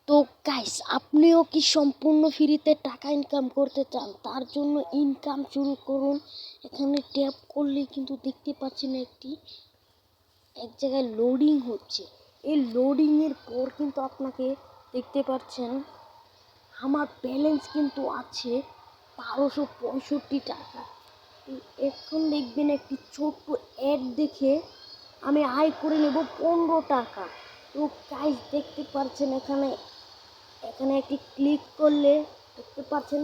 তো গাইস, আপনিও কি সম্পূর্ণ ফ্রিতে টাকা ইনকাম করতে চান? তার জন্য ইনকাম শুরু করুন। এখানে ট্যাপ করলেই কিন্তু দেখতে পাচ্ছেন এক জায়গায় লোডিং হচ্ছে। এই লোডিংয়ের পর কিন্তু আপনাকে দেখতে পাচ্ছেন আমার ব্যালেন্স কিন্তু আছে 1265 টাকা। এখন দেখবেন একটি ছোট্ট অ্যাড দেখে আমি আয় করে নেব 15 টাকা। তো গাইস দেখতে পাচ্ছেন এখানে একটি ক্লিক করলে দেখতে পাচ্ছেন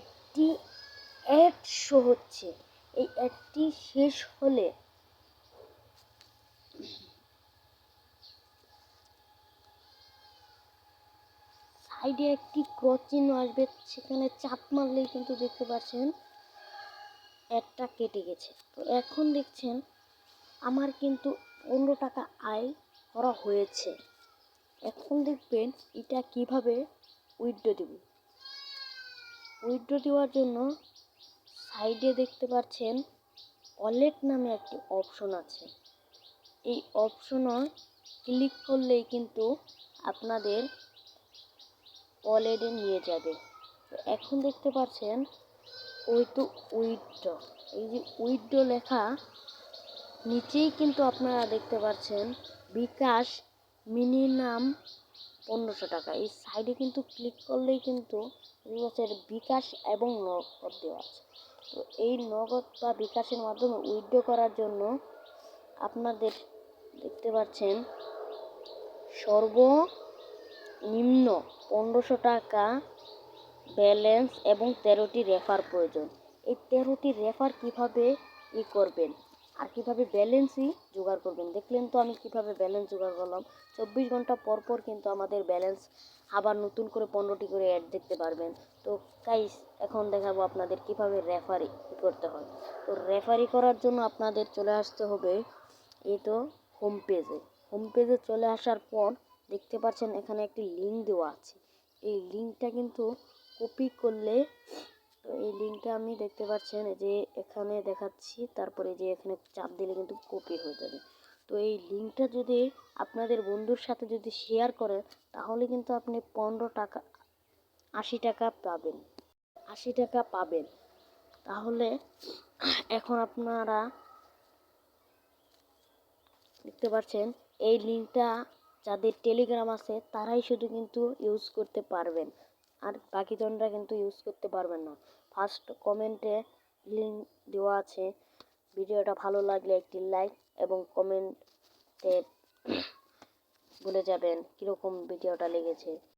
একটি অ্যাড শো হচ্ছে। এই অ্যাডটি শেষ হলে সাইডে একটি ক্রস চিহ্ন আসবে, সেখানে চাপ মারলেই কিন্তু দেখতে পাচ্ছেন অ্যাডটা কেটে গেছে। তো এখন দেখছেন আমার কিন্তু 15 টাকা আয় করা হয়েছে। এখন দেখবেন এটা কিভাবে উইথড্র দেব। উইথড্র দেওয়ার জন্য সাইডে দেখতে পাচ্ছেন ওয়ালেট নামে একটি অপশন আছে। এই অপশনে ক্লিক করলেই কিন্তু আপনাদের ওয়ালেটে নিয়ে যাবে। তো এখন দেখতে পাচ্ছেন উইথড্র, এই যে উইথড্র লেখা নিচেই কিন্তু আপনারা দেখতে পাচ্ছেন বিকাশ মিনিমাম 1500 টাকা। এই সাইডে কিন্তু ক্লিক করলেই কিন্তু বিকাশ এবং নগদ দেওয়া আছে। তো এই নগদ বা বিকাশের মাধ্যমে উইথড্র করার জন্য আপনাদের দেখতে পাচ্ছেন সর্বনিম্ন 1500 টাকা ব্যালেন্স এবং 13টি রেফার প্রয়োজন। এই 13টি রেফার কিভাবে করবেন আর কিভাবে ব্যালেন্সই জোগাড় করবেন দেখলেন তো আমি কিভাবে ব্যালেন্স জোগাড় করলাম। 24 ঘন্টা পর পর কিন্তু আমাদের ব্যালেন্স আবার নতুন করে 15টি করে অ্যাড দেখতে পারবেন। তো গাইস, এখন দেখাবো আপনাদের কিভাবে রেফারি করতে হয়। তো রেফারি করার জন্য আপনাদের চলে আসতে হবে এই তো হোম পেজে চলে আসার পর দেখতে পাচ্ছেন এখানে একটি লিঙ্ক দেওয়া আছে। এই লিঙ্কটা কিন্তু কপি করলে, তো এই লিঙ্কটা আমি দেখতে পাচ্ছেন যে এখানে দেখাচ্ছি, তারপরে যে এখানে চাপ দিলে কিন্তু কপি হয়ে যাবে। তো এই লিঙ্কটা যদি আপনাদের বন্ধুর সাথে যদি শেয়ার করেন তাহলে কিন্তু আপনি 15 টাকা 80 টাকা পাবেন 80 টাকা পাবেন। তাহলে এখন আপনারা দেখতে পাচ্ছেন এই লিঙ্কটা যাদের টেলিগ্রাম আছে তারাই শুধু কিন্তু ইউজ করতে পারবেন, আর বাকি জনরা কিন্তু ইউজ করতে পারবেন না। ফার্স্ট কমেন্টে লিঙ্ক দেওয়া আছে। ভিডিওটা ভালো লাগলে একটি লাইক এবং কমেন্টে বলে যাবেন কীরকম ভিডিওটা লেগেছে।